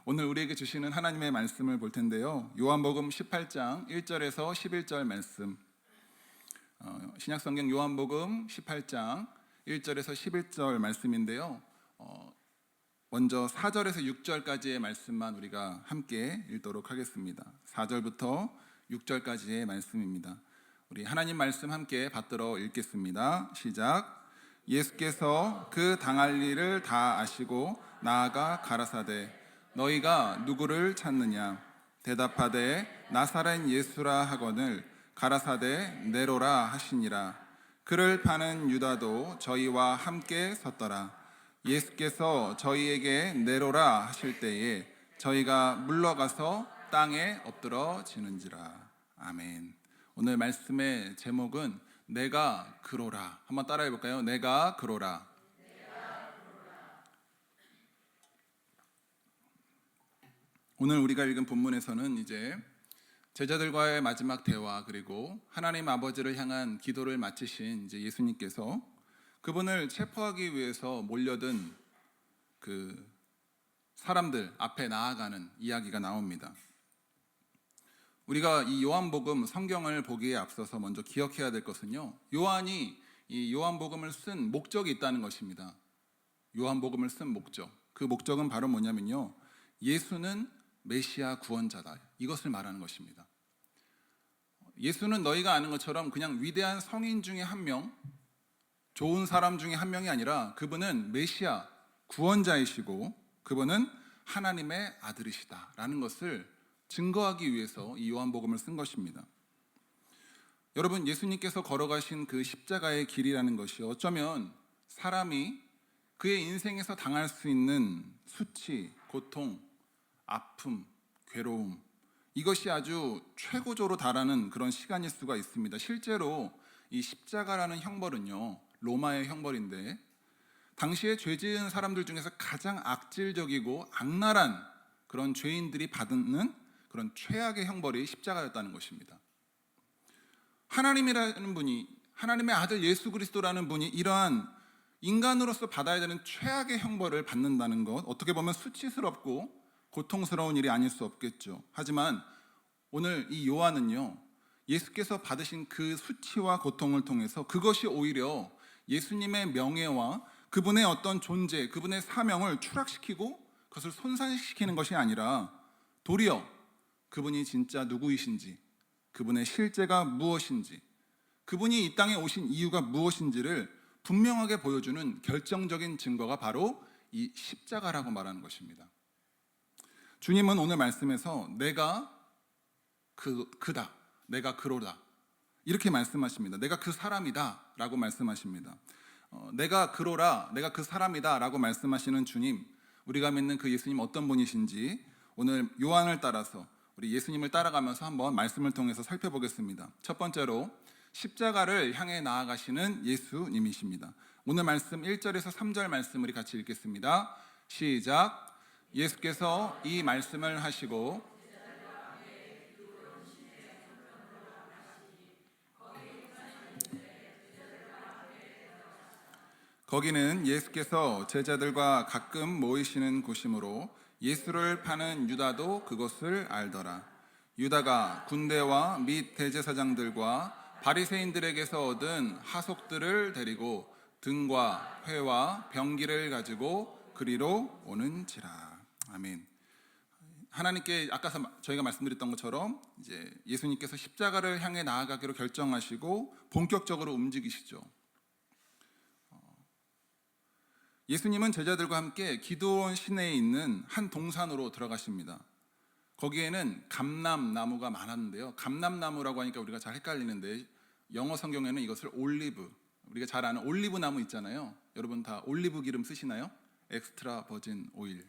오늘 우리에게 주시는 하나님의 말씀을 볼 텐데요. 요한복음 18장 1절에서 11절 말씀. 신약성경 요한복음 18장 1절에서 11절 말씀인데요. 먼저 4절에서 6절까지의 말씀만 우리가 함께 읽도록 하겠습니다. 4절부터 6절까지의 말씀입니다. 우리 하나님 말씀 함께 받들어 읽겠습니다. 시작. 예수께서 그 당할 일을 다 아시고 나아가 가라사대 너희가 누구를 찾느냐? 대답하되 나사렛 예수라 하거늘 가라사대 네로라 하시니라. 그를 파는 유다도 저희와 함께 섰더라. 예수께서 저희에게 네로라 하실 때에 저희가 물러가서 땅에 엎드러지는지라. 아멘. 오늘 말씀의 제목은 내가 그로라. 한번 따라해 볼까요? 내가 그로라. 오늘 우리가 읽은 본문에서는 이제 제자들과의 마지막 대화, 그리고 하나님 아버지를 향한 기도를 마치신 이제 예수님께서 그분을 체포하기 위해서 몰려든 그 사람들 앞에 나아가는 이야기가 나옵니다. 우리가 이 요한복음 성경을 보기에 앞서서 먼저 기억해야 될 것은요, 요한이 이 요한복음을 쓴 목적이 있다는 것입니다. 요한복음을 쓴 목적, 그 목적은 바로 뭐냐면요, 예수는 메시아 구원자다, 이것을 말하는 것입니다. 예수는 너희가 아는 것처럼 그냥 위대한 성인 중에 한 명, 좋은 사람 중에 한 명이 아니라 그분은 메시아 구원자이시고 그분은 하나님의 아들이시다라는 것을 증거하기 위해서 이 요한복음을 쓴 것입니다. 여러분, 예수님께서 걸어가신 그 십자가의 길이라는 것이 어쩌면 사람이 그의 인생에서 당할 수 있는 수치, 고통, 아픔, 괴로움, 이것이 아주 최고조로 달하는 그런 시간일 수가 있습니다. 실제로 이 십자가라는 형벌은요, 로마의 형벌인데 당시에 죄 지은 사람들 중에서 가장 악질적이고 악랄한 그런 죄인들이 받는 그런 최악의 형벌이 십자가였다는 것입니다. 하나님이라는 분이, 하나님의 아들 예수 그리스도라는 분이 이러한 인간으로서 받아야 되는 최악의 형벌을 받는다는 것, 어떻게 보면 수치스럽고 고통스러운 일이 아닐 수 없겠죠. 하지만 오늘 이 요한은요, 예수께서 받으신 그 수치와 고통을 통해서 그것이 오히려 예수님의 명예와 그분의 어떤 존재, 그분의 사명을 추락시키고 그것을 손상시키는 것이 아니라 도리어 그분이 진짜 누구이신지, 그분의 실제가 무엇인지, 그분이 이 땅에 오신 이유가 무엇인지를 분명하게 보여주는 결정적인 증거가 바로 이 십자가라고 말하는 것입니다. 주님은 오늘 말씀에서 내가 그다, 내가 그로다, 이렇게 말씀하십니다. 내가 그 사람이다 라고 말씀하십니다. 내가 그로라, 내가 그 사람이다 라고 말씀하시는 주님, 우리가 믿는 그 예수님 어떤 분이신지 오늘 요한을 따라서 우리 예수님을 따라가면서 한번 말씀을 통해서 살펴보겠습니다. 첫 번째로 십자가를 향해 나아가시는 예수님이십니다. 오늘 말씀 1절에서 3절 말씀 우리 같이 읽겠습니다. 시작. 예수께서 이 말씀을 하시고 거기는 예수께서 제자들과 가끔 모이시는 곳이므로 예수를 파는 유다도 그것을 알더라. 유다가 군대와 및 대제사장들과 바리새인들에게서 얻은 하속들을 데리고 등과 회와 병기를 가지고 그리로 오는지라. 아멘. 하나님께 아까 저희가 말씀드렸던 것처럼 이제 예수님께서 십자가를 향해 나아가기로 결정하시고 본격적으로 움직이시죠. 예수님은 제자들과 함께 기드온 시내에 있는 한 동산으로 들어가십니다. 거기에는 감람나무가 많았는데요, 감람나무라고 하니까 우리가 잘 헷갈리는데 영어 성경에는 이것을 올리브, 우리가 잘 아는 올리브 나무 있잖아요. 여러분 다 올리브 기름 쓰시나요? 엑스트라 버진 오일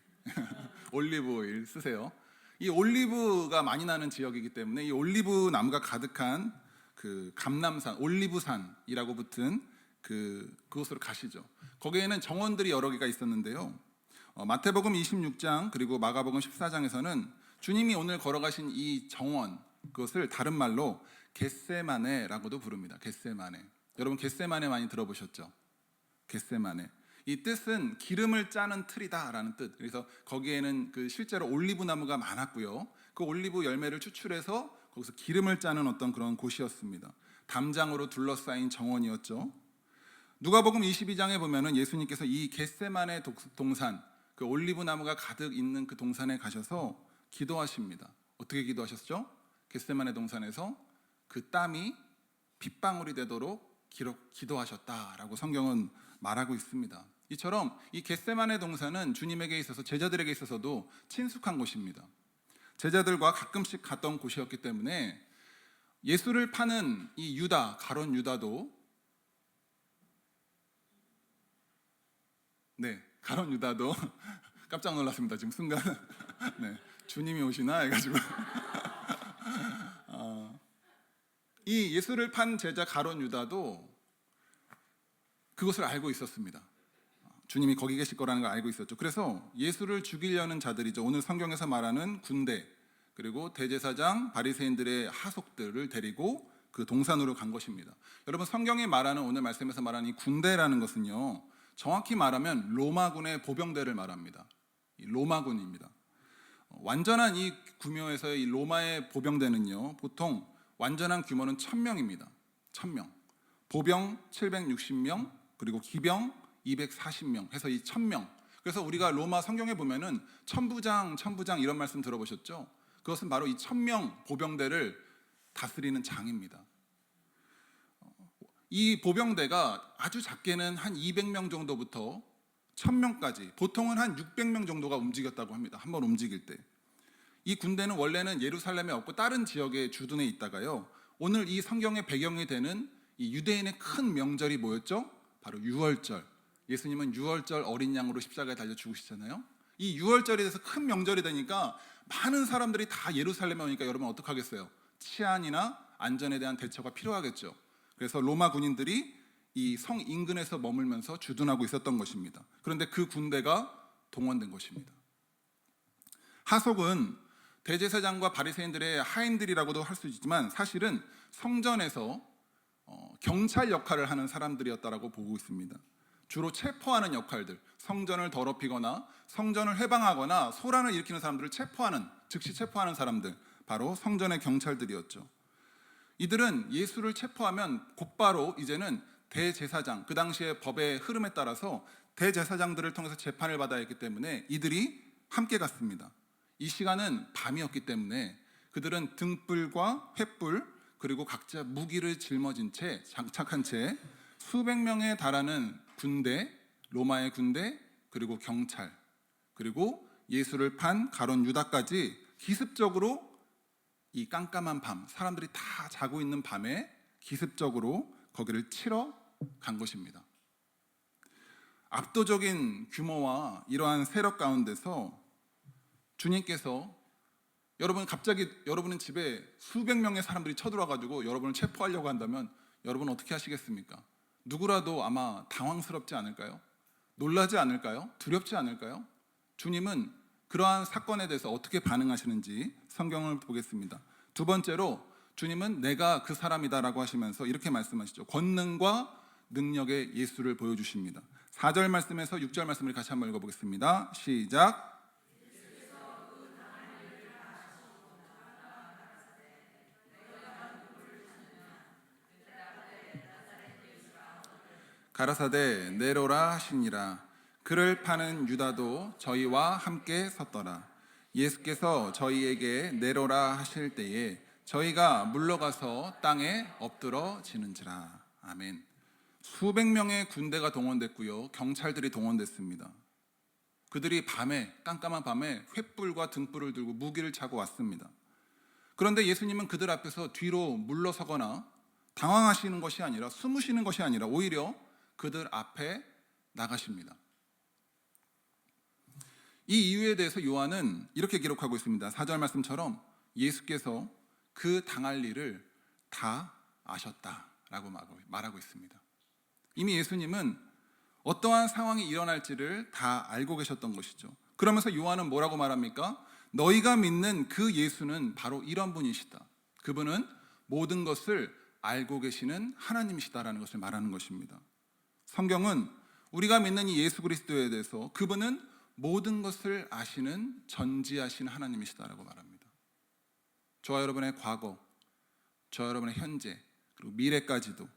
올리브 오일 쓰세요. 이 올리브가 많이 나는 지역이기 때문에 이 올리브 나무가 가득한 그 감람산, 올리브산이라고 붙은 그곳으로 가시죠. 거기에는 정원들이 여러 개가 있었는데요, 마태복음 26장 그리고 마가복음 14장에서는 주님이 오늘 걸어가신 이 정원, 그것을 다른 말로 겟세마네라고도 부릅니다. 겟세마네. 여러분 겟세마네 많이 들어보셨죠? 겟세마네. 이 뜻은 기름을 짜는 틀이다라는 뜻. 그래서 거기에는 그 실제로 올리브 나무가 많았고요. 그 올리브 열매를 추출해서 거기서 기름을 짜는 어떤 그런 곳이었습니다. 담장으로 둘러싸인 정원이었죠. 누가복음 22장에 보면은 예수님께서 이 겟세마네 동산, 그 올리브 나무가 가득 있는 그 동산에 가셔서 기도하십니다. 어떻게 기도하셨죠? 겟세마네 동산에서 그 땀이 핏방울이 되도록 기도하셨다라고 성경은 말하고 있습니다. 이처럼 이 겟세마네 동산은 주님에게 있어서, 제자들에게 있어서도 친숙한 곳입니다. 제자들과 가끔씩 갔던 곳이었기 때문에 예수를 파는 이 유다, 가룟 유다도, 가룟 유다도 깜짝 놀랐습니다. 지금 순간 주님이 오시나 해가지고 이 예수를 판 제자 가룟 유다도 그것을 알고 있었습니다. 주님이 거기 계실 거라는 걸 알고 있었죠. 그래서 예수를 죽이려는 자들이죠. 오늘 성경에서 말하는 군대, 그리고 대제사장, 바리새인들의 하속들을 데리고 그 동산으로 간 것입니다. 여러분, 성경이 말하는, 오늘 말씀에서 말하는 이 군대라는 것은요, 정확히 말하면 로마군의 보병대를 말합니다. 이 로마군입니다. 완전한 이 규모에서의 이 로마의 보병대는요, 보통 완전한 규모는 1000명입니다. 1000명. 보병 760명, 그리고 기병 240명 해서 이 1000명. 그래서 우리가 로마 성경에 보면은 천부장 이런 말씀 들어보셨죠? 그것은 바로 이 1000명 보병대를 다스리는 장입니다. 이 보병대가 아주 작게는 한 200명 정도부터 1000명까지, 보통은 한 600명 정도가 움직였다고 합니다. 한번 움직일 때. 이 군대는 원래는 예루살렘에 없고 다른 지역에 주둔해 있다가요, 오늘 이 성경의 배경이 되는 이 유대인의 큰 명절이 뭐였죠? 바로 유월절. 예수님은 유월절 어린 양으로 십자가에 달려 죽으시잖아요. 이 유월절에 대해서 큰 명절이 되니까 많은 사람들이 다 예루살렘에 오니까 여러분 어떡하겠어요? 치안이나 안전에 대한 대처가 필요하겠죠. 그래서 로마 군인들이 이 성 인근에서 머물면서 주둔하고 있었던 것입니다. 그런데 그 군대가 동원된 것입니다. 하속은 대제사장과 바리새인들의 하인들이라고도 할 수 있지만 사실은 성전에서 경찰 역할을 하는 사람들이었다라고 보고 있습니다. 주로 체포하는 역할들, 성전을 더럽히거나 성전을 해방하거나 소란을 일으키는 사람들을 즉시 체포하는 사람들, 바로 성전의 경찰들이었죠. 이들은 예수를 체포하면 곧바로 이제는 대제사장, 그 당시의 법의 흐름에 따라서 대제사장들을 통해서 재판을 받아야 했기 때문에 이들이 함께 갔습니다. 이 시간은 밤이었기 때문에 그들은 등불과 횃불, 그리고 각자 무기를 짊어진 채, 장착한 채 수백 명에 달하는 군대, 로마의 군대, 그리고 경찰, 그리고 예수를 판 가룟 유다까지 기습적으로 이 깜깜한 밤, 사람들이 다 자고 있는 밤에 기습적으로 거기를 치러 간 것입니다. 압도적인 규모와 이러한 세력 가운데서 주님께서, 갑자기 여러분은 집에 수백 명의 사람들이 쳐들어와가지고 여러분을 체포하려고 한다면 여러분 어떻게 하시겠습니까? 누구라도 아마 당황스럽지 않을까요? 놀라지 않을까요? 두렵지 않을까요? 주님은 그러한 사건에 대해서 어떻게 반응하시는지 성경을 보겠습니다. 두 번째로 주님은 내가 그 사람이다라고 하시면서 이렇게 말씀하시죠. 권능과 능력의 예수를 보여주십니다. 4절 말씀에서 6절 말씀을 같이 한번 읽어보겠습니다. 시작. 가라사대 내로라 하시니라. 그를 파는 유다도 저희와 함께 섰더라. 예수께서 저희에게 내로라 하실 때에 저희가 물러가서 땅에 엎드러지는지라. 아멘. 수백 명의 군대가 동원됐고요, 경찰들이 동원됐습니다. 그들이 깜깜한 밤에 횃불과 등불을 들고 무기를 차고 왔습니다. 그런데 예수님은 그들 앞에서 뒤로 물러서거나 당황하시는 것이 아니라, 숨으시는 것이 아니라 오히려 그들 앞에 나가십니다. 이 이유에 대해서 요한은 이렇게 기록하고 있습니다. 4절 말씀처럼 예수께서 그 당할 일을 다 아셨다라고 말하고 있습니다. 이미 예수님은 어떠한 상황이 일어날지를 다 알고 계셨던 것이죠. 그러면서 요한은 뭐라고 말합니까? 너희가 믿는 그 예수는 바로 이런 분이시다. 그분은 모든 것을 알고 계시는 하나님이시다라는 것을 말하는 것입니다. 성경은 우리가 믿는 이 예수 그리스도에 대해서 그분은 모든 것을 아시는 전지하신 하나님이시다라고 말합니다. 저와 여러분의 과거, 저와 여러분의 현재, 그리고 미래까지도,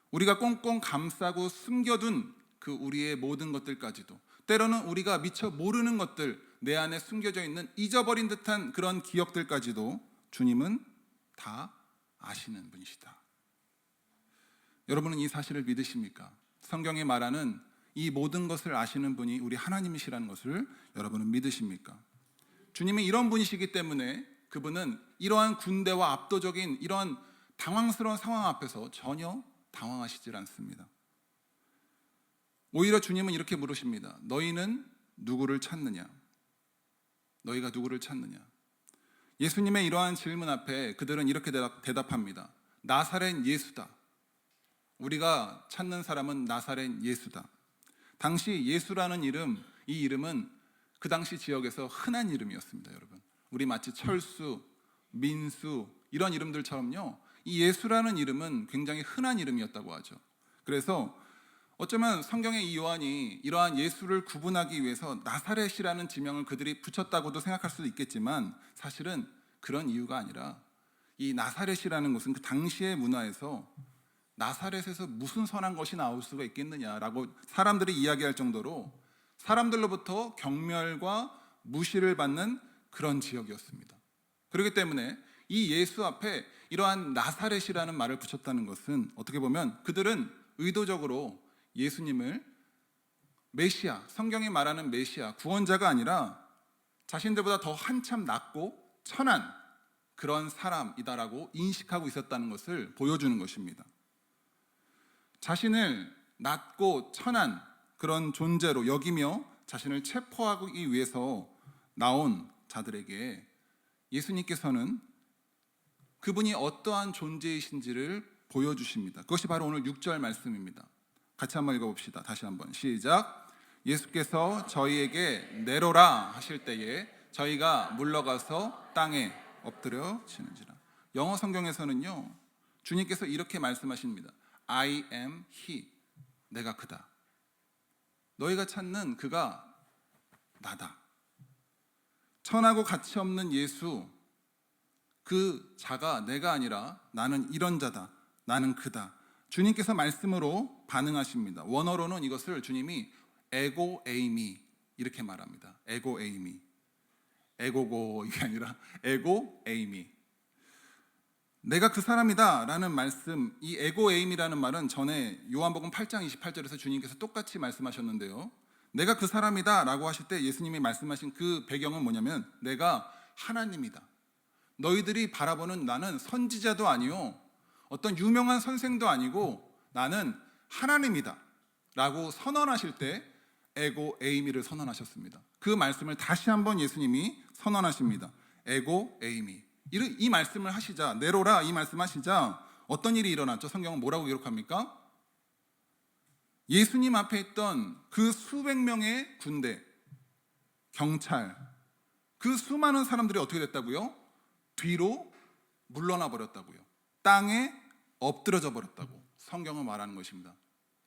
우리가 꽁꽁 감싸고 숨겨둔 그 우리의 모든 것들까지도, 때로는 우리가 미처 모르는 것들, 내 안에 숨겨져 있는 잊어버린 듯한 그런 기억들까지도 주님은 다 아시는 분이시다. 여러분은 이 사실을 믿으십니까? 성경이 말하는 이 모든 것을 아시는 분이 우리 하나님이시라는 것을 여러분은 믿으십니까? 주님이 이런 분이시기 때문에 그분은 이러한 군대와 압도적인 이런 당황스러운 상황 앞에서 전혀 당황하시질 않습니다. 오히려 주님은 이렇게 물으십니다. 너희는 누구를 찾느냐? 너희가 누구를 찾느냐? 예수님의 이러한 질문 앞에 그들은 이렇게 대답합니다. 나사렛 예수다. 우리가 찾는 사람은 나사렛 예수다. 당시 예수라는 이름, 이 이름은 그 당시 지역에서 흔한 이름이었습니다, 여러분. 우리 마치 철수, 민수 이런 이름들처럼요, 이 예수라는 이름은 굉장히 흔한 이름이었다고 하죠. 그래서 어쩌면 성경의 이 요한이 이러한 예수를 구분하기 위해서 나사렛이라는 지명을 그들이 붙였다고도 생각할 수도 있겠지만, 사실은 그런 이유가 아니라 이 나사렛이라는 곳은 그 당시의 문화에서 나사렛에서 무슨 선한 것이 나올 수가 있겠느냐라고 사람들이 이야기할 정도로 사람들로부터 경멸과 무시를 받는 그런 지역이었습니다. 그렇기 때문에 이 예수 앞에 이러한 나사렛이라는 말을 붙였다는 것은 어떻게 보면 그들은 의도적으로 예수님을 메시아, 성경이 말하는 메시아, 구원자가 아니라 자신들보다 더 한참 낫고 천한 그런 사람이다라고 인식하고 있었다는 것을 보여주는 것입니다. 자신을 낮고 천한 그런 존재로 여기며 자신을 체포하기 위해서 나온 자들에게 예수님께서는 그분이 어떠한 존재이신지를 보여주십니다. 그것이 바로 오늘 6절 말씀입니다. 같이 한번 읽어봅시다. 다시 한번 시작. 예수께서 저희에게 내로라 하실 때에 저희가 물러가서 땅에 엎드려 지는지라. 영어 성경에서는요, 주님께서 이렇게 말씀하십니다. I am he. 내가 그다. 너희가 찾는 그가 나다. 천하고 가치 없는 예수, 그 자가 내가 아니라 나는 이런 자다. 나는 그다. 주님께서 말씀으로 반응하십니다. 원어로는 이것을 주님이 에고 에이미 이렇게 말합니다. 에고 에이미. 에고고 이게 아니라 에고 에이미. 내가 그 사람이다 라는 말씀, 이 에고 에임이라는 말은 전에 요한복음 8장 28절에서 주님께서 똑같이 말씀하셨는데요, 내가 그 사람이다 라고 하실 때 예수님이 말씀하신 그 배경은 뭐냐면 내가 하나님이다. 너희들이 바라보는 나는 선지자도 아니요 어떤 유명한 선생도 아니고 나는 하나님이다 라고 선언하실 때 에고 에이미를 선언하셨습니다. 그 말씀을 다시 한번 예수님이 선언하십니다. 에고 에이미. 이 말씀을 하시자, 내로라 이 말씀하시자 어떤 일이 일어났죠? 성경은 뭐라고 기록합니까? 예수님 앞에 있던 그 수백 명의 군대, 경찰, 그 수많은 사람들이 어떻게 됐다고요? 뒤로 물러나 버렸다고요. 땅에 엎드러져 버렸다고 성경은 말하는 것입니다.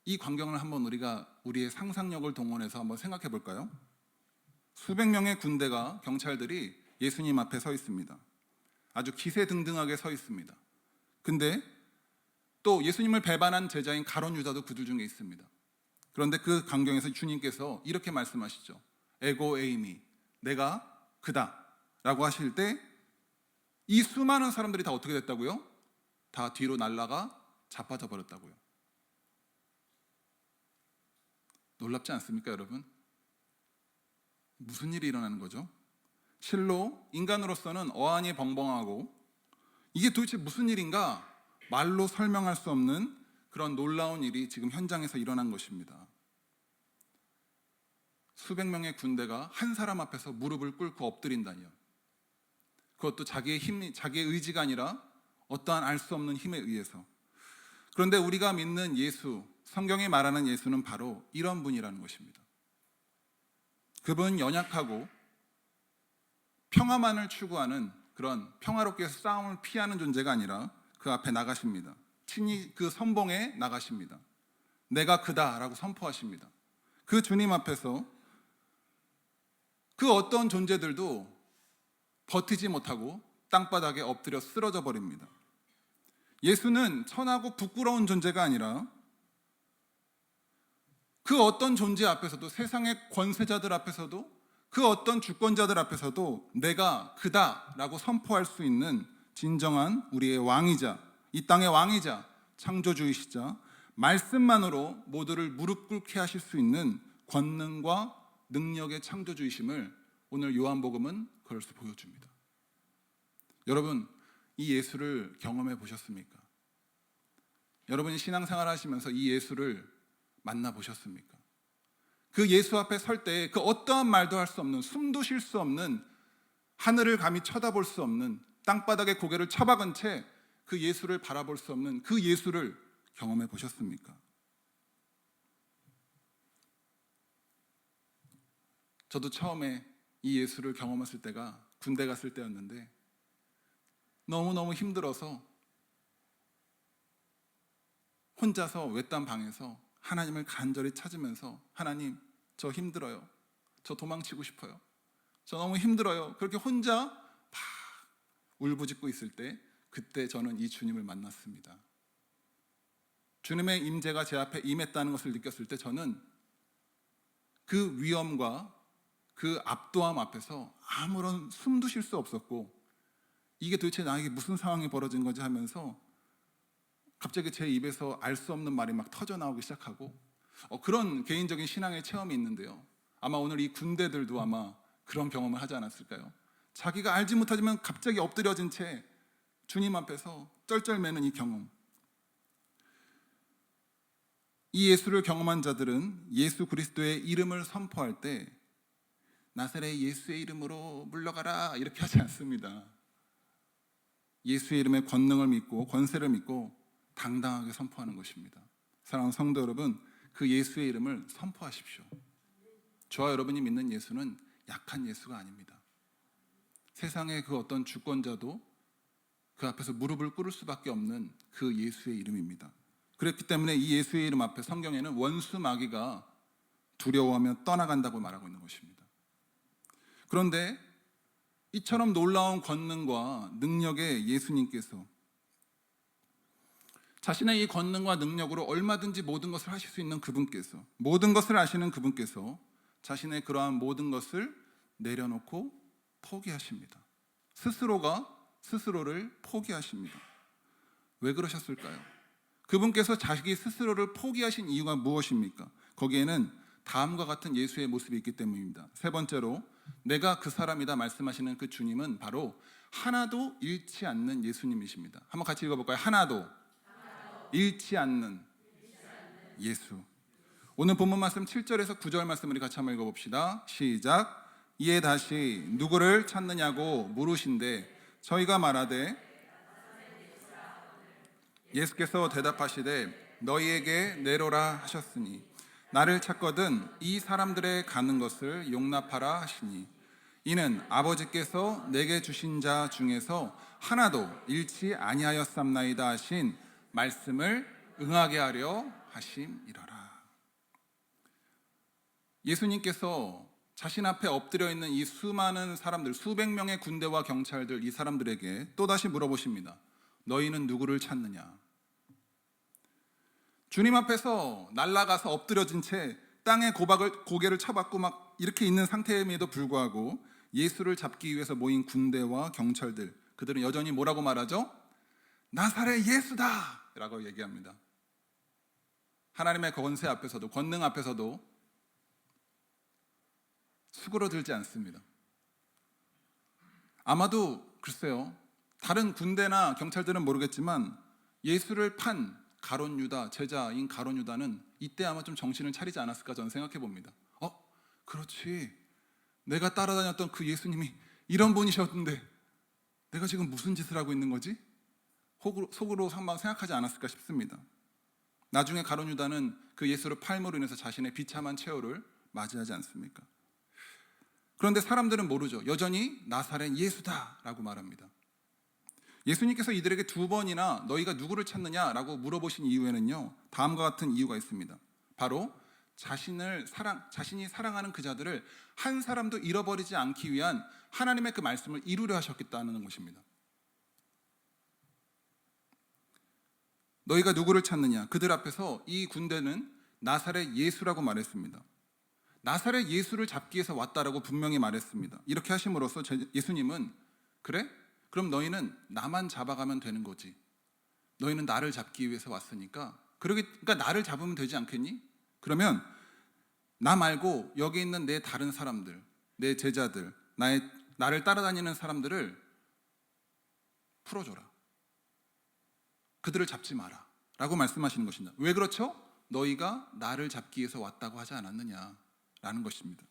이 광경을 한번 우리가 우리의 상상력을 동원해서 한번 생각해 볼까요? 수백 명의 군대가, 경찰들이 예수님 앞에 서 있습니다. 아주 기세등등하게 서 있습니다. 근데 또 예수님을 배반한 제자인 가룟 유다도 그들 중에 있습니다. 그런데 그 광경에서 주님께서 이렇게 말씀하시죠. 에고 에이미, 내가 그다 라고 하실 때 이 수많은 사람들이 다 어떻게 됐다고요? 다 뒤로 날아가 자빠져 버렸다고요. 놀랍지 않습니까, 여러분? 무슨 일이 일어나는 거죠? 실로 인간으로서는 어안이 벙벙하고 이게 도대체 무슨 일인가 말로 설명할 수 없는 그런 놀라운 일이 지금 현장에서 일어난 것입니다. 수백 명의 군대가 한 사람 앞에서 무릎을 꿇고 엎드린다니요. 그것도 자기의 힘, 자기의 의지가 아니라 어떠한 알 수 없는 힘에 의해서. 그런데 우리가 믿는 예수, 성경이 말하는 예수는 바로 이런 분이라는 것입니다. 그분은 연약하고 평화만을 추구하는 그런 평화롭게 싸움을 피하는 존재가 아니라 그 앞에 나가십니다. 친히 그 선봉에 나가십니다. 내가 그다라고 선포하십니다. 그 주님 앞에서 그 어떤 존재들도 버티지 못하고 땅바닥에 엎드려 쓰러져 버립니다. 예수는 천하고 부끄러운 존재가 아니라 그 어떤 존재 앞에서도, 세상의 권세자들 앞에서도, 그 어떤 주권자들 앞에서도 내가 그다라고 선포할 수 있는 진정한 우리의 왕이자, 이 땅의 왕이자, 창조주이시자, 말씀만으로 모두를 무릎 꿇게 하실 수 있는 권능과 능력의 창조주이심을 오늘 요한복음은 그것을 보여줍니다. 여러분, 이 예수를 경험해 보셨습니까? 여러분이 신앙생활 하시면서 이 예수를 만나 보셨습니까? 그 예수 앞에 설 때 그 어떠한 말도 할 수 없는, 숨도 쉴 수 없는, 하늘을 감히 쳐다볼 수 없는, 땅바닥에 고개를 처박은 채 그 예수를 바라볼 수 없는 그 예수를 경험해 보셨습니까? 저도 처음에 이 예수를 경험했을 때가 군대 갔을 때였는데 너무너무 힘들어서 혼자서 외딴 방에서 하나님을 간절히 찾으면서, 하나님, 저 힘들어요. 저 도망치고 싶어요. 저 너무 힘들어요. 그렇게 혼자 막 울부짖고 있을 때, 그때 저는 이 주님을 만났습니다. 주님의 임재가 제 앞에 임했다는 것을 느꼈을 때 저는 그 위엄과 그 압도함 앞에서 아무런 숨도 쉴 수 없었고, 이게 도대체 나에게 무슨 상황이 벌어진 거지 하면서 갑자기 제 입에서 알 수 없는 말이 막 터져 나오기 시작하고, 그런 개인적인 신앙의 체험이 있는데요, 아마 오늘 이 군대들도 아마 그런 경험을 하지 않았을까요? 자기가 알지 못하지만 갑자기 엎드려진 채 주님 앞에서 쩔쩔매는 이 경험. 이 예수를 경험한 자들은 예수 그리스도의 이름을 선포할 때 나사렛 예수의 이름으로 물러가라 이렇게 하지 않습니다. 예수의 이름의 권능을 믿고 권세를 믿고 당당하게 선포하는 것입니다. 사랑하는 성도 여러분, 그 예수의 이름을 선포하십시오. 저와 여러분이 믿는 예수는 약한 예수가 아닙니다. 세상의 그 어떤 주권자도 그 앞에서 무릎을 꿇을 수밖에 없는 그 예수의 이름입니다. 그렇기 때문에 이 예수의 이름 앞에 성경에는 원수 마귀가 두려워하며 떠나간다고 말하고 있는 것입니다. 그런데 이처럼 놀라운 권능과 능력의 예수님께서, 자신의 이 권능과 능력으로 얼마든지 모든 것을 하실 수 있는 그분께서, 모든 것을 아시는 그분께서 자신의 그러한 모든 것을 내려놓고 포기하십니다. 스스로가 스스로를 포기하십니다. 왜 그러셨을까요? 그분께서 자기 스스로를 포기하신 이유가 무엇입니까? 거기에는 다음과 같은 예수의 모습이 있기 때문입니다. 세 번째로, 내가 그 사람이다 말씀하시는 그 주님은 바로 하나도 잃지 않는 예수님이십니다. 한번 같이 읽어볼까요? 하나도 잃지 않는 예수. 오늘 본문 말씀 7절에서 9절 말씀 우리 같이 한번 읽어봅시다. 시작. 이에 다시 누구를 찾느냐고 물으신대 저희가 말하되, 예수께서 대답하시되 너희에게 내로라 하셨으니 나를 찾거든 이 사람들의 가는 것을 용납하라 하시니, 이는 아버지께서 내게 주신 자 중에서 하나도 잃지 아니하였삼나이다 하신 말씀을 응하게 하려 하심이러라. 예수님께서 자신 앞에 엎드려 있는 이 수많은 사람들, 수백 명의 군대와 경찰들, 이 사람들에게 또다시 물어보십니다. 너희는 누구를 찾느냐? 주님 앞에서 날아가서 엎드려진 채 땅에 고개를 쳐박고 막 이렇게 있는 상태임에도 불구하고 예수를 잡기 위해서 모인 군대와 경찰들, 그들은 여전히 뭐라고 말하죠? 나사렛 예수다! 라고 얘기합니다. 하나님의 권세 앞에서도, 권능 앞에서도 수그러들지 않습니다. 아마도 글쎄요, 다른 군대나 경찰들은 모르겠지만 예수를 판 가룟 유다, 제자인 가룟 유다는 이때 아마 좀 정신을 차리지 않았을까 저는 생각해 봅니다. 그렇지, 내가 따라다녔던 그 예수님이 이런 분이셨는데 내가 지금 무슨 짓을 하고 있는 거지? 속으로 한번 생각하지 않았을까 싶습니다. 나중에 가룟 유다는 그 예수를 팔므로 인해서 자신의 비참한 최후를 맞이하지 않습니까? 그런데 사람들은 모르죠. 여전히 나사렛 예수다라고 말합니다. 예수님께서 이들에게 두 번이나 너희가 누구를 찾느냐라고 물어보신 이유에는요, 다음과 같은 이유가 있습니다. 바로 자신이 사랑하는 그 자들을 한 사람도 잃어버리지 않기 위한 하나님의 그 말씀을 이루려 하셨겠다는 것입니다. 너희가 누구를 찾느냐? 그들 앞에서 이 군대는 나사렛 예수라고 말했습니다. 나사렛 예수를 잡기 위해서 왔다라고 분명히 말했습니다. 이렇게 하심으로써 예수님은 그래? 그럼 너희는 나만 잡아가면 되는 거지. 너희는 나를 잡기 위해서 왔으니까 그러니까 나를 잡으면 되지 않겠니? 그러면 나 말고 여기 있는 내 다른 사람들, 내 제자들, 나를 따라다니는 사람들을 풀어줘라. 그들을 잡지 마라 라고 말씀하시는 것입니다. 왜 그렇죠? 너희가 나를 잡기 위해서 왔다고 하지 않았느냐라는 것입니다.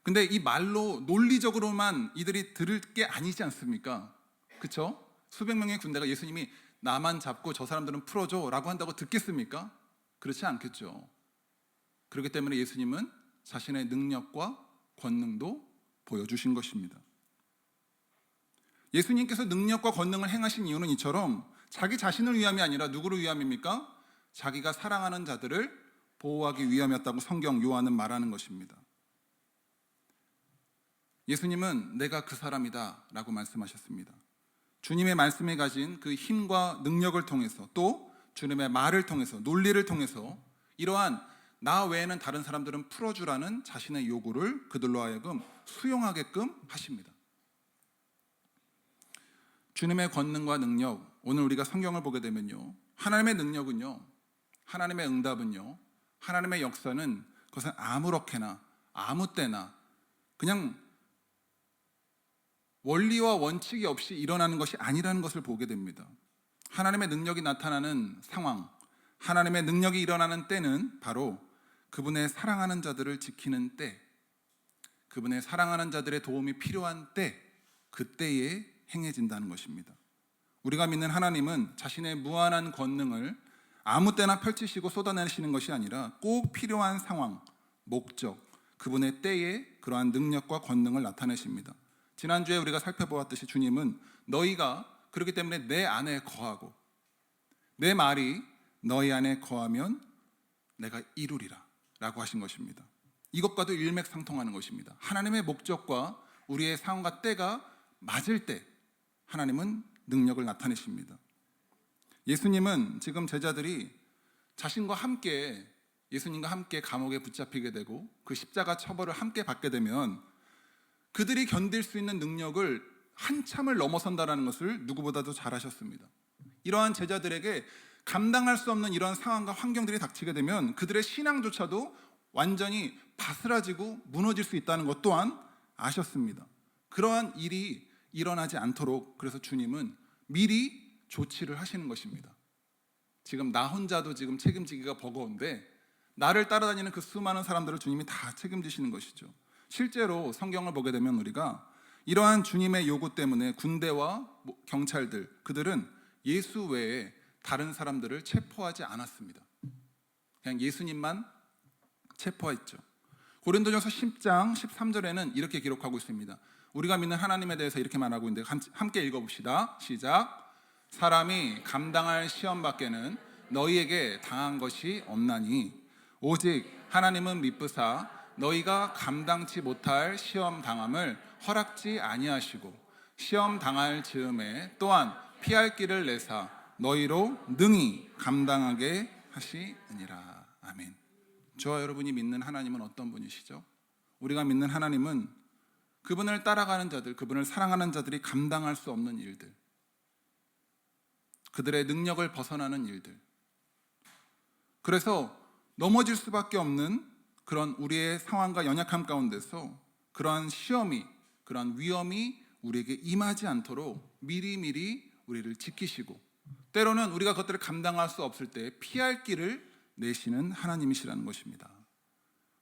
근데 이 말로 논리적으로만 이들이 들을 게 아니지 않습니까? 그렇죠? 수백 명의 군대가 예수님이 나만 잡고 저 사람들은 풀어줘 라고 한다고 듣겠습니까? 그렇지 않겠죠. 그렇기 때문에 예수님은 자신의 능력과 권능도 보여주신 것입니다. 예수님께서 능력과 권능을 행하신 이유는 이처럼 자기 자신을 위함이 아니라 누구를 위함입니까? 자기가 사랑하는 자들을 보호하기 위함이었다고 성경 요한은 말하는 것입니다. 예수님은 내가 그 사람이다 라고 말씀하셨습니다. 주님의 말씀이 가진 그 힘과 능력을 통해서 또 주님의 말을 통해서 논리를 통해서 이러한 나 외에는 다른 사람들은 풀어주라는 자신의 요구를 그들로 하여금 수용하게끔 하십니다. 주님의 권능과 능력, 오늘 우리가 성경을 보게 되면요, 하나님의 능력은요, 하나님의 응답은요, 하나님의 역사는 그것은 아무렇게나 아무 때나 그냥 원리와 원칙이 없이 일어나는 것이 아니라는 것을 보게 됩니다. 하나님의 능력이 나타나는 상황, 하나님의 능력이 일어나는 때는 바로 그분의 사랑하는 자들을 지키는 때, 그분의 사랑하는 자들의 도움이 필요한 때, 그때에 행해진다는 것입니다. 우리가 믿는 하나님은 자신의 무한한 권능을 아무 때나 펼치시고 쏟아내시는 것이 아니라 꼭 필요한 상황, 목적, 그분의 때에 그러한 능력과 권능을 나타내십니다. 지난주에 우리가 살펴보았듯이 주님은 너희가 그렇기 때문에 내 안에 거하고 내 말이 너희 안에 거하면 내가 이루리라 라고 하신 것입니다. 이것과도 일맥상통하는 것입니다. 하나님의 목적과 우리의 상황과 때가 맞을 때 하나님은 능력을 나타내십니다. 예수님은 지금 제자들이 예수님과 함께 감옥에 붙잡히게 되고 그 십자가 처벌을 함께 받게 되면 그들이 견딜 수 있는 능력을 한참을 넘어선다는 것을 누구보다도 잘 아셨습니다. 이러한 제자들에게 감당할 수 없는 이러한 상황과 환경들이 닥치게 되면 그들의 신앙조차도 완전히 바스라지고 무너질 수 있다는 것 또한 아셨습니다. 그러한 일이 일어나지 않도록 그래서 주님은 미리 조치를 하시는 것입니다. 지금 나 혼자도 지금 책임지기가 버거운데 나를 따라다니는 그 수많은 사람들을 주님이 다 책임지시는 것이죠. 실제로 성경을 보게 되면 우리가 이러한 주님의 요구 때문에 군대와 경찰들, 그들은 예수 외에 다른 사람들을 체포하지 않았습니다. 그냥 예수님만 체포했죠. 고린도전서 10장 13절에는 이렇게 기록하고 있습니다. 우리가 믿는 하나님에 대해서 이렇게 말하고 있는데 함께 읽어봅시다. 시작. 사람이 감당할 시험 밖에는 너희에게 당한 것이 없나니 오직 하나님은 미쁘사 너희가 감당치 못할 시험 당함을 허락지 아니하시고 시험 당할 즈음에 또한 피할 길을 내사 너희로 능히 감당하게 하시느니라. 아멘. 저와 여러분이 믿는 하나님은 어떤 분이시죠? 우리가 믿는 하나님은 그분을 따라가는 자들, 그분을 사랑하는 자들이 감당할 수 없는 일들, 그들의 능력을 벗어나는 일들, 그래서 넘어질 수밖에 없는 그런 우리의 상황과 연약함 가운데서 그러한 시험이, 그러한 위험이 우리에게 임하지 않도록 미리미리 우리를 지키시고 때로는 우리가 그것들을 감당할 수 없을 때 피할 길을 내시는 하나님이시라는 것입니다.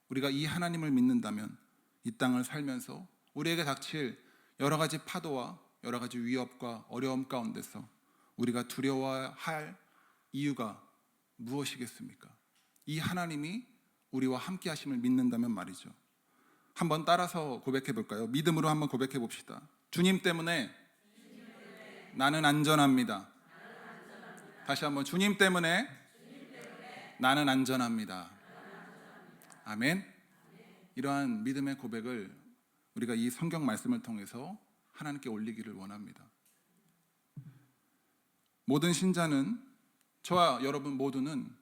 우리가 이 하나님을 믿는다면 이 땅을 살면서 우리에게 닥칠 여러 가지 파도와 여러 가지 위협과 어려움 가운데서 우리가 두려워할 이유가 무엇이겠습니까? 이 하나님이 우리와 함께 하심을 믿는다면 말이죠. 한번 따라서 고백해 볼까요? 믿음으로 한번 고백해 봅시다. 주님 때문에 나는 안전합니다. 다시 한번 주님 때문에 나는 안전합니다. 아멘. 이러한 믿음의 고백을 우리가 이 성경 말씀을 통해서 하나님께 올리기를 원합니다. 모든 신자는, 저와 여러분 모두는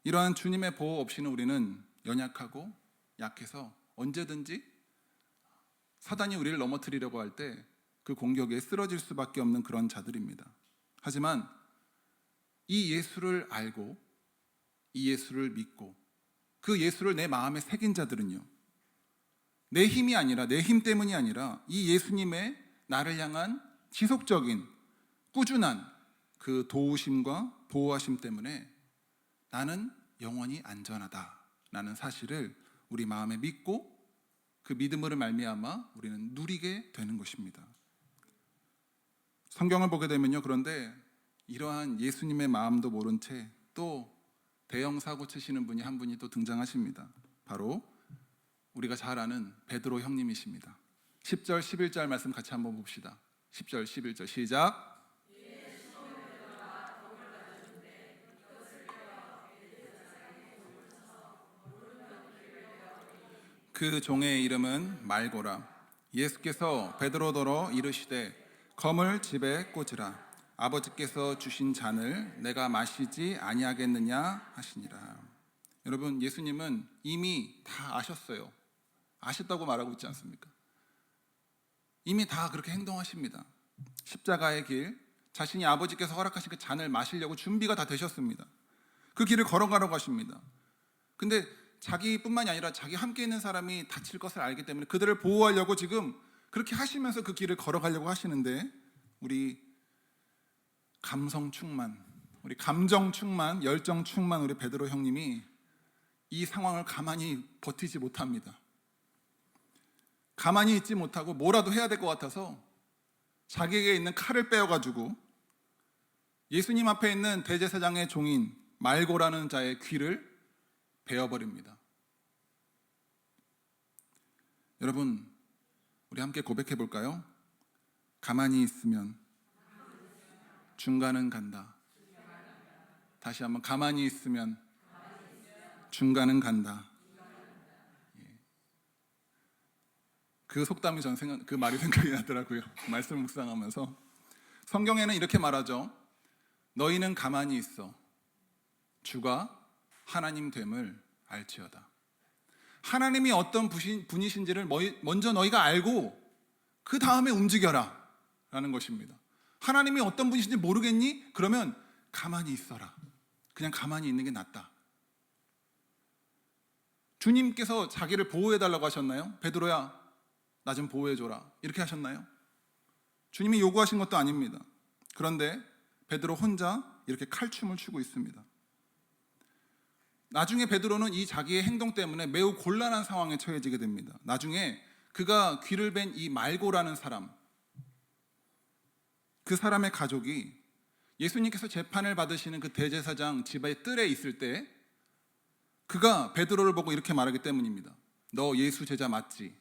이러한 주님의 보호 없이는 우리는 연약하고 약해서 언제든지 사단이 우리를 넘어뜨리려고 할 때 그 공격에 쓰러질 수밖에 없는 그런 자들입니다. 하지만 이 예수를 알고 이 예수를 믿고 그 예수를 내 마음에 새긴 자들은요, 내 힘이 아니라, 내 힘 때문이 아니라 이 예수님의 나를 향한 지속적인 꾸준한 그 도우심과 보호하심 때문에 나는 영원히 안전하다라는 사실을 우리 마음에 믿고 그 믿음으로 말미암아 우리는 누리게 되는 것입니다. 성경을 보게 되면요, 그런데 이러한 예수님의 마음도 모른 채 또 대형 사고 치시는 분이 한 분이 또 등장하십니다. 바로 우리가 잘 아는 베드로 형님이십니다. 10절 11절 말씀 같이 한번 봅시다. 10절 11절 시작. 그 종의 이름은 말고라. 예수께서 베드로더러 이르시되 검을 집에 꽂으라. 아버지께서 주신 잔을 내가 마시지 아니하겠느냐 하시니라. 여러분, 예수님은 이미 다 아셨어요. 아셨다고 말하고 있지 않습니까? 이미 다 그렇게 행동하십니다. 십자가의 길, 자신이 아버지께서 허락하신 그 잔을 마시려고 준비가 다 되셨습니다. 그 길을 걸어가려고 하십니다. 근데 자기뿐만이 아니라 자기 함께 있는 사람이 다칠 것을 알기 때문에 그들을 보호하려고 지금 그렇게 하시면서 그 길을 걸어가려고 하시는데, 우리 감성 충만, 우리 감정 충만, 열정 충만 우리 베드로 형님이 이 상황을 가만히 버티지 못합니다. 가만히 있지 못하고 뭐라도 해야 될 것 같아서 자기에게 있는 칼을 빼어가지고 예수님 앞에 있는 대제사장의 종인 말고라는 자의 귀를 베어버립니다. 여러분, 우리 함께 고백해 볼까요? 가만히 있으면 중간은 간다. 다시 한번, 가만히 있으면 중간은 간다. 그 속담이 그 말이 생각이 나더라고요. 말씀을 묵상하면서 성경에는 이렇게 말하죠. 너희는 가만히 있어 주가 하나님 됨을 알지어다. 하나님이 어떤 분이신지를 먼저 너희가 알고 그 다음에 움직여라 라는 것입니다. 하나님이 어떤 분이신지 모르겠니? 그러면 가만히 있어라. 그냥 가만히 있는 게 낫다. 주님께서 자기를 보호해달라고 하셨나요? 베드로야, 나 좀 보호해줘라, 이렇게 하셨나요? 주님이 요구하신 것도 아닙니다. 그런데 베드로 혼자 이렇게 칼춤을 추고 있습니다. 나중에 베드로는 이 자기의 행동 때문에 매우 곤란한 상황에 처해지게 됩니다. 나중에 그가 귀를 벤 이 말고라는 사람, 그 사람의 가족이 예수님께서 재판을 받으시는 그 대제사장 집의 뜰에 있을 때 그가 베드로를 보고 이렇게 말하기 때문입니다. 너 예수 제자 맞지?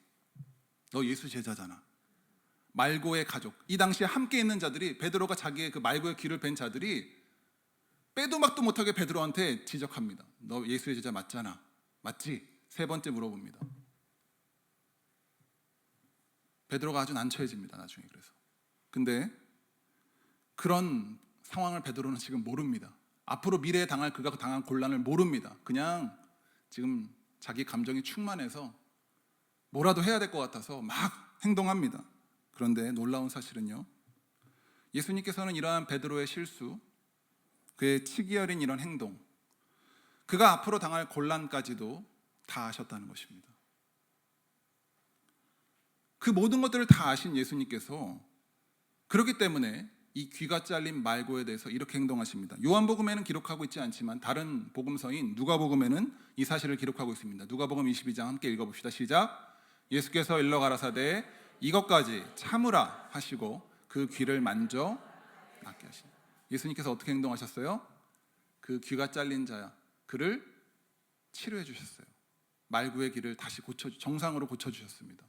너 예수 제자잖아. 말고의 가족, 이 당시에 함께 있는 자들이, 베드로가 자기의 그 말고의 귀를 벤 자들이 빼도 막도 못하게 베드로한테 지적합니다. 너 예수의 제자 맞잖아. 맞지? 3번째 물어봅니다. 베드로가 아주 난처해집니다. 나중에. 그래서 근데 그런 상황을 베드로는 지금 모릅니다. 앞으로 미래에 당할, 그가 당한 곤란을 모릅니다. 그냥 지금 자기 감정이 충만해서 뭐라도 해야 될 것 같아서 막 행동합니다. 그런데 놀라운 사실은요, 예수님께서는 이러한 베드로의 실수, 그의 치기 어린 이런 행동, 그가 앞으로 당할 곤란까지도 다 아셨다는 것입니다. 그 모든 것들을 다 아신 예수님께서 그렇기 때문에 이 귀가 잘린 말고에 대해서 이렇게 행동하십니다. 요한복음에는 기록하고 있지 않지만 다른 복음서인 누가복음에는 이 사실을 기록하고 있습니다. 누가복음 22장 함께 읽어봅시다. 시작. 예수께서 일러 가라사대 이것까지 참으라 하시고 그 귀를 만져 낫게 하시니. 예수님께서 어떻게 행동하셨어요? 그 귀가 잘린 자야, 그를 치료해 주셨어요. 말구의 귀를 다시 정상으로 고쳐주셨습니다.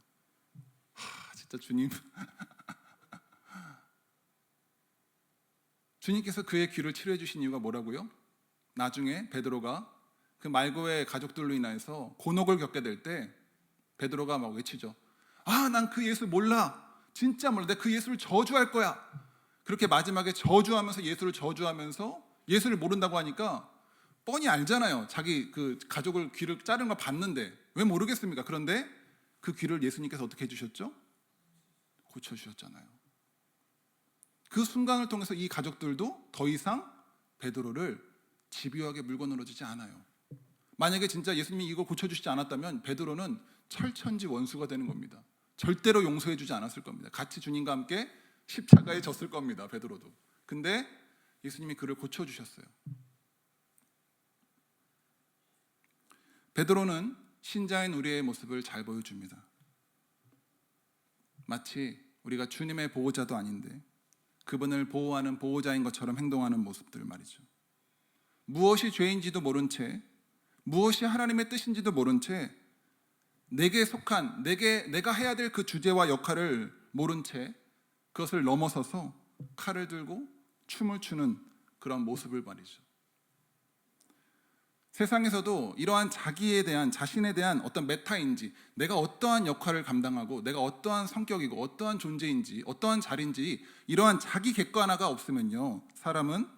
진짜 주님 주님께서 그의 귀를 치료해 주신 이유가 뭐라고요? 나중에 베드로가 그 말고의 가족들로 인해서 곤혹을 겪게 될 때 베드로가 막 외치죠. 난 그 예수 몰라. 진짜 몰라. 내가 그 예수를 저주할 거야. 그렇게 마지막에 저주하면서 예수를 저주하면서 예수를 모른다고 하니까 뻔히 알잖아요. 자기 그 가족을 귀를 자른 걸 봤는데 왜 모르겠습니까? 그런데 그 귀를 예수님께서 어떻게 해주셨죠? 고쳐주셨잖아요. 그 순간을 통해서 이 가족들도 더 이상 베드로를 집요하게 물고 늘어지지 않아요. 만약에 진짜 예수님이 이걸 고쳐주시지 않았다면 베드로는 철천지 원수가 되는 겁니다. 절대로 용서해주지 않았을 겁니다. 같이 주님과 함께 십자가에 졌을 겁니다. 베드로도. 근데 예수님이 그를 고쳐주셨어요. 베드로는 신자인 우리의 모습을 잘 보여줍니다. 마치 우리가 주님의 보호자도 아닌데 그분을 보호하는 보호자인 것처럼 행동하는 모습들 말이죠. 무엇이 죄인지도 모른 채, 무엇이 하나님의 뜻인지도 모른 채, 내게 속한, 내가 해야 될 그 주제와 역할을 모른 채 그것을 넘어서서 칼을 들고 춤을 추는 그런 모습을 말이죠. 세상에서도 이러한 자신에 대한 어떤 메타인지, 내가 어떠한 역할을 감당하고 내가 어떠한 성격이고 어떠한 존재인지 어떠한 자리인지 이러한 자기 객관화가 없으면요, 사람은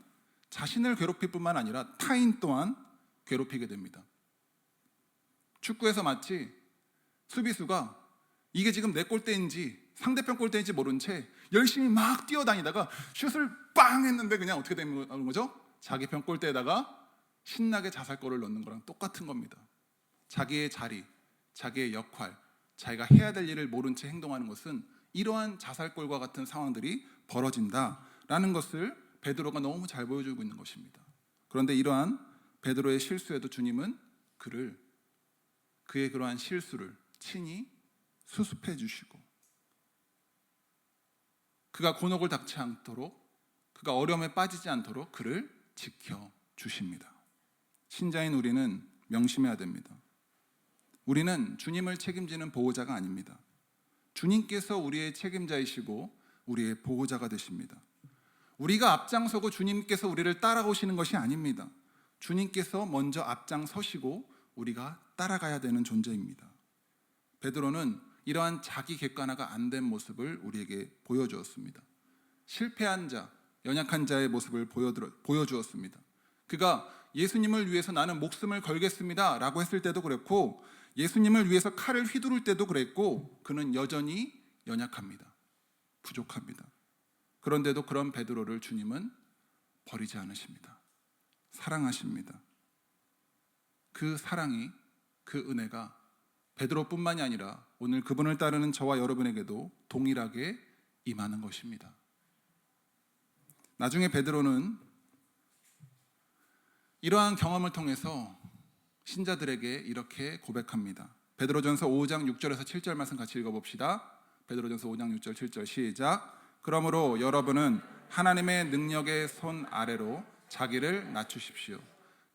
자신을 괴롭힐 뿐만 아니라 타인 또한 괴롭히게 됩니다. 축구에서 마치 수비수가 이게 지금 내 골대인지 상대편 골대인지 모른 채 열심히 막 뛰어다니다가 슛을 빵 했는데 그냥 어떻게 되는 거죠? 자기 편 골대에다가 신나게 자살골을 넣는 거랑 똑같은 겁니다. 자기의 자리, 자기의 역할, 자기가 해야 될 일을 모른 채 행동하는 것은 이러한 자살골과 같은 상황들이 벌어진다라는 것을 베드로가 너무 잘 보여주고 있는 것입니다. 그런데 이러한 베드로의 실수에도 주님은 그의 그러한 실수를 친히 수습해 주시고 그가 곤혹을 당치 않도록, 그가 어려움에 빠지지 않도록 그를 지켜 주십니다. 신자인 우리는 명심해야 됩니다. 우리는 주님을 책임지는 보호자가 아닙니다. 주님께서 우리의 책임자이시고 우리의 보호자가 되십니다. 우리가 앞장서고 주님께서 우리를 따라오시는 것이 아닙니다. 주님께서 먼저 앞장서시고 우리가 따라가야 되는 존재입니다. 베드로는 이러한 자기 객관화가 안 된 모습을 우리에게 보여주었습니다. 실패한 자, 연약한 자의 모습을 보여주었습니다. 그가 예수님을 위해서 나는 목숨을 걸겠습니다 라고 했을 때도 그랬고, 예수님을 위해서 칼을 휘두를 때도 그랬고, 그는 여전히 연약합니다. 부족합니다. 그런데도 그런 베드로를 주님은 버리지 않으십니다. 사랑하십니다. 그 사랑이, 그 은혜가 베드로뿐만이 아니라 오늘 그분을 따르는 저와 여러분에게도 동일하게 임하는 것입니다. 나중에 베드로는 이러한 경험을 통해서 신자들에게 이렇게 고백합니다. 베드로전서 5장 6절에서 7절 말씀 같이 읽어봅시다. 베드로전서 5장 6절 7절 시작. 그러므로 여러분은 하나님의 능력의 손 아래로 자기를 낮추십시오.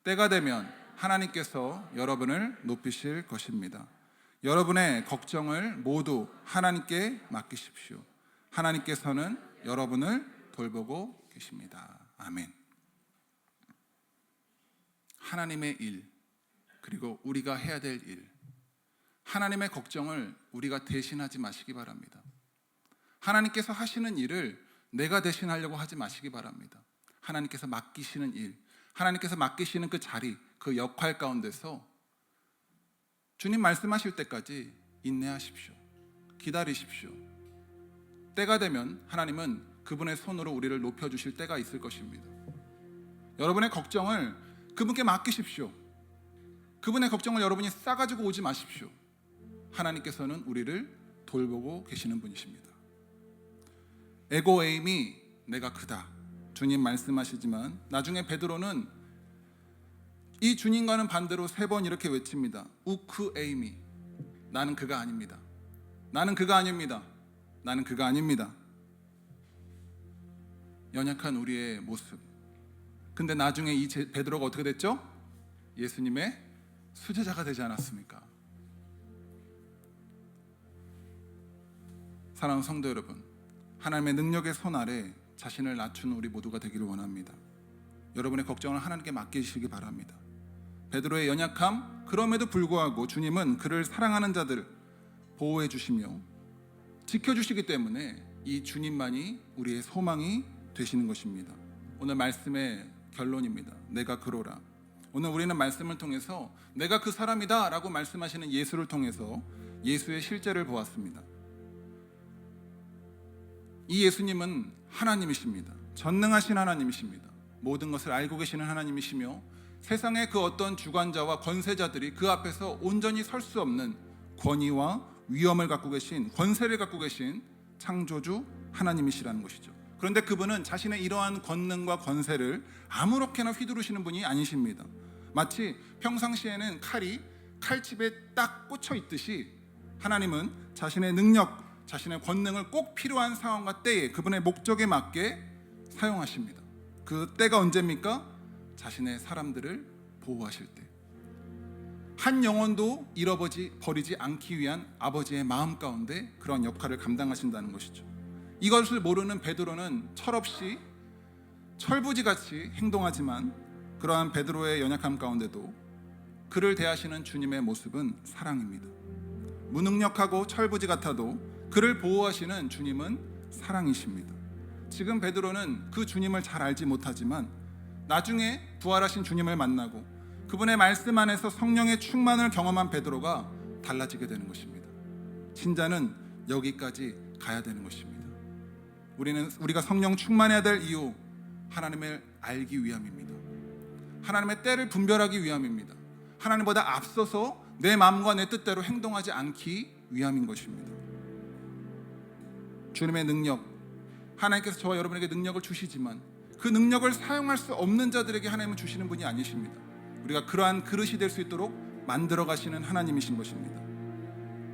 때가 되면 하나님께서 여러분을 높이실 것입니다. 여러분의 걱정을 모두 하나님께 맡기십시오. 하나님께서는 여러분을 돌보고 계십니다. 아멘. 하나님의 일, 그리고 우리가 해야 될 일, 하나님의 걱정을 우리가 대신하지 마시기 바랍니다. 하나님께서 하시는 일을 내가 대신하려고 하지 마시기 바랍니다. 하나님께서 맡기시는 일, 하나님께서 맡기시는 그 자리, 그 역할 가운데서 주님 말씀하실 때까지 인내하십시오. 기다리십시오. 때가 되면 하나님은 그분의 손으로 우리를 높여주실 때가 있을 것입니다. 여러분의 걱정을 그분께 맡기십시오. 그분의 걱정을 여러분이 싸가지고 오지 마십시오. 하나님께서는 우리를 돌보고 계시는 분이십니다. 에고 에임이 내가 크다, 주님 말씀하시지만 나중에 베드로는 이 주님과는 반대로 3번 이렇게 외칩니다. 우크 에임이, 나는 그가 아닙니다. 나는 그가 아닙니다. 나는 그가 아닙니다. 연약한 우리의 모습. 근데 나중에 이 베드로가 어떻게 됐죠? 예수님의 수제자가 되지 않았습니까? 사랑하는 성도 여러분, 하나님의 능력의 손 아래 자신을 낮추는 우리 모두가 되기를 원합니다. 여러분의 걱정을 하나님께 맡기시기 바랍니다. 베드로의 연약함, 그럼에도 불구하고 주님은 그를 사랑하는 자들 보호해 주시며 지켜주시기 때문에 이 주님만이 우리의 소망이 되시는 것입니다. 오늘 말씀의 결론입니다. 내가 그로라. 오늘 우리는 말씀을 통해서 내가 그 사람이다 라고 말씀하시는 예수를 통해서 예수의 실제를 보았습니다. 이 예수님은 하나님이십니다. 전능하신 하나님이십니다. 모든 것을 알고 계시는 하나님이시며 세상의 그 어떤 주관자와 권세자들이 그 앞에서 온전히 설 수 없는 권위와 위엄을 갖고 계신, 권세를 갖고 계신 창조주 하나님이시라는 것이죠. 그런데 그분은 자신의 이러한 권능과 권세를 아무렇게나 휘두르시는 분이 아니십니다. 마치 평상시에는 칼이 칼집에 딱 꽂혀 있듯이 하나님은 자신의 능력, 자신의 권능을 꼭 필요한 상황과 때에 그분의 목적에 맞게 사용하십니다. 그 때가 언제입니까? 자신의 사람들을 보호하실 때. 한 영혼도 잃어버리지 않기 위한 아버지의 마음 가운데 그런 역할을 감당하신다는 것이죠. 이것을 모르는 베드로는 철없이 철부지같이 행동하지만 그러한 베드로의 연약함 가운데도 그를 대하시는 주님의 모습은 사랑입니다. 무능력하고 철부지 같아도 그를 보호하시는 주님은 사랑이십니다. 지금 베드로는 그 주님을 잘 알지 못하지만 나중에 부활하신 주님을 만나고 그분의 말씀 안에서 성령의 충만을 경험한 베드로가 달라지게 되는 것입니다. 신자는 여기까지 가야 되는 것입니다. 우리가 성령 충만해야 될 이유, 하나님을 알기 위함입니다. 하나님의 때를 분별하기 위함입니다. 하나님보다 앞서서 내 마음과 내 뜻대로 행동하지 않기 위함인 것입니다. 주님의 능력, 하나님께서 저와 여러분에게 능력을 주시지만 그 능력을 사용할 수 없는 자들에게 하나님은 주시는 분이 아니십니다. 우리가 그러한 그릇이 될 수 있도록 만들어 가시는 하나님이신 것입니다.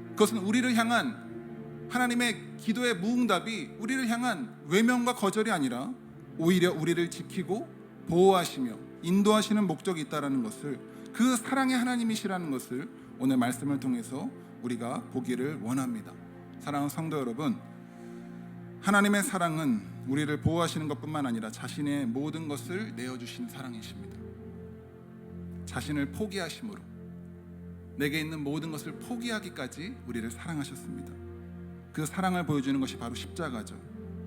그것은 우리를 향한 하나님의 기도의 무응답이 우리를 향한 외면과 거절이 아니라 오히려 우리를 지키고 보호하시며 인도하시는 목적이 있다는 것을, 그 사랑의 하나님이시라는 것을 오늘 말씀을 통해서 우리가 보기를 원합니다. 사랑하는 성도 여러분, 하나님의 사랑은 우리를 보호하시는 것뿐만 아니라 자신의 모든 것을 내어주신 사랑이십니다. 자신을 포기하심으로 내게 있는 모든 것을 포기하기까지 우리를 사랑하셨습니다. 그 사랑을 보여주는 것이 바로 십자가죠.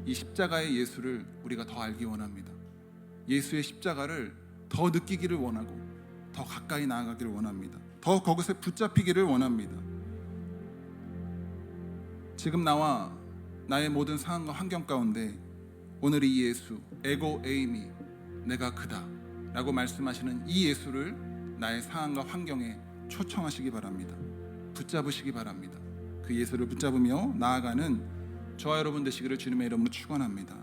이 십자가의 예수를 우리가 더 알기 원합니다. 예수의 십자가를 더 느끼기를 원하고 더 가까이 나아가기를 원합니다. 더 거기서 붙잡히기를 원합니다. 지금 나와 나의 모든 상황과 환경 가운데 오늘 이 예수, 에고 에이미, 내가 그다 라고 말씀하시는 이 예수를 나의 상황과 환경에 초청하시기 바랍니다. 붙잡으시기 바랍니다. 그 예수를 붙잡으며 나아가는 저와 여러분 되시기를 주님의 이름으로 축원합니다.